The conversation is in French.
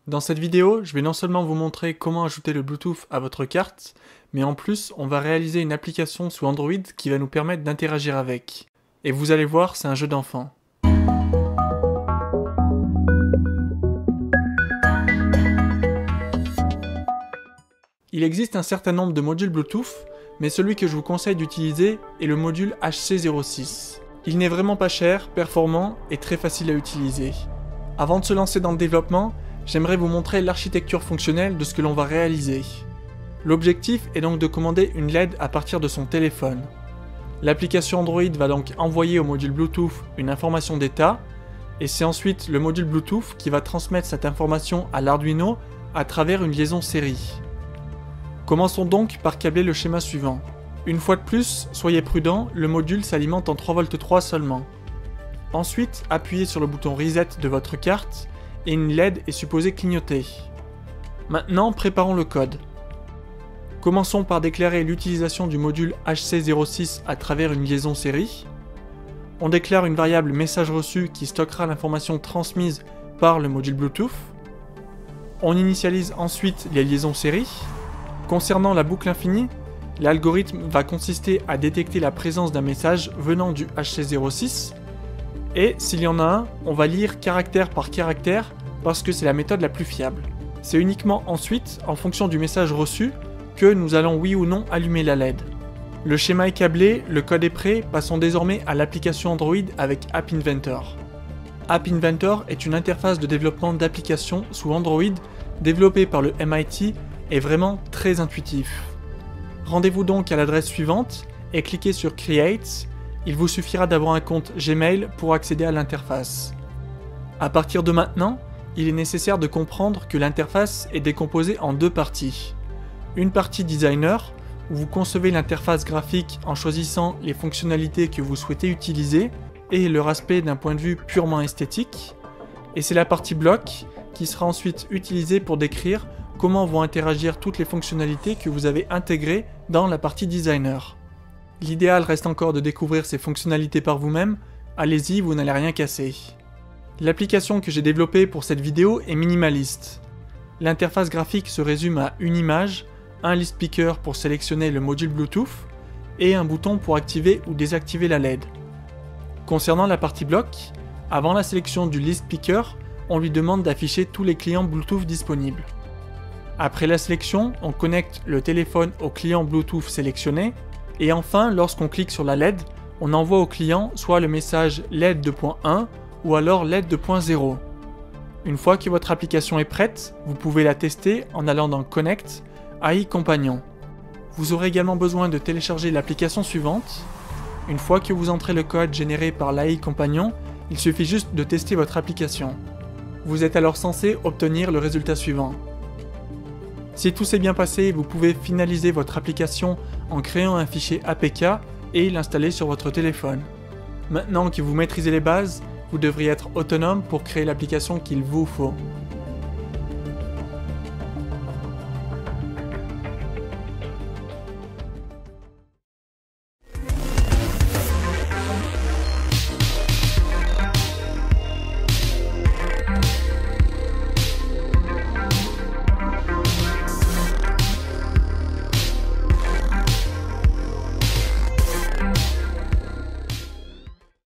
Dans cette vidéo, je vais non seulement vous montrer comment ajouter le Bluetooth à votre carte, mais en plus, on va réaliser une application sous Android qui va nous permettre d'interagir avec. Et vous allez voir, c'est un jeu d'enfant. Il existe un certain nombre de modules Bluetooth, mais celui que je vous conseille d'utiliser est le module HC06. Il n'est vraiment pas cher, performant et très facile à utiliser. Avant de se lancer dans le développement, j'aimerais vous montrer l'architecture fonctionnelle de ce que l'on va réaliser. L'objectif est donc de commander une LED à partir de son téléphone. L'application Android va donc envoyer au module Bluetooth une information d'état, et c'est ensuite le module Bluetooth qui va transmettre cette information à l'Arduino à travers une liaison série. Commençons donc par câbler le schéma suivant. Une fois de plus, soyez prudent, le module s'alimente en 3V3 seulement. Ensuite, appuyez sur le bouton Reset de votre carte et une LED est supposée clignoter. Maintenant, préparons le code. Commençons par déclarer l'utilisation du module HC06 à travers une liaison série. On déclare une variable message reçu qui stockera l'information transmise par le module Bluetooth. On initialise ensuite les liaisons série. Concernant la boucle infinie, l'algorithme va consister à détecter la présence d'un message venant du HC06 et s'il y en a un, on va lire caractère par caractère parce que c'est la méthode la plus fiable. C'est uniquement ensuite, en fonction du message reçu, que nous allons oui ou non allumer la LED. Le schéma est câblé, le code est prêt, passons désormais à l'application Android avec App Inventor. App Inventor est une interface de développement d'applications sous Android développée par le MIT et vraiment très intuitif. Rendez-vous donc à l'adresse suivante et cliquez sur Create. Il vous suffira d'avoir un compte Gmail pour accéder à l'interface. À partir de maintenant, il est nécessaire de comprendre que l'interface est décomposée en deux parties. Une partie designer, où vous concevez l'interface graphique en choisissant les fonctionnalités que vous souhaitez utiliser et leur aspect d'un point de vue purement esthétique. Et c'est la partie bloc qui sera ensuite utilisée pour décrire comment vont interagir toutes les fonctionnalités que vous avez intégrées dans la partie designer. L'idéal reste encore de découvrir ces fonctionnalités par vous-même, allez-y, vous n'allez rien casser. L'application que j'ai développée pour cette vidéo est minimaliste. L'interface graphique se résume à une image, un list picker pour sélectionner le module Bluetooth et un bouton pour activer ou désactiver la LED. Concernant la partie bloc, avant la sélection du list picker, on lui demande d'afficher tous les clients Bluetooth disponibles. Après la sélection, on connecte le téléphone au client Bluetooth sélectionné et enfin, lorsqu'on clique sur la LED, on envoie au client soit le message LED 2.1 ou alors LED 2.0. Une fois que votre application est prête, vous pouvez la tester en allant dans Connect, AI Companion. Vous aurez également besoin de télécharger l'application suivante. Une fois que vous entrez le code généré par l'AI Companion, il suffit juste de tester votre application. Vous êtes alors censé obtenir le résultat suivant. Si tout s'est bien passé, vous pouvez finaliser votre application en créant un fichier APK et l'installer sur votre téléphone. Maintenant que vous maîtrisez les bases, vous devriez être autonome pour créer l'application qu'il vous faut.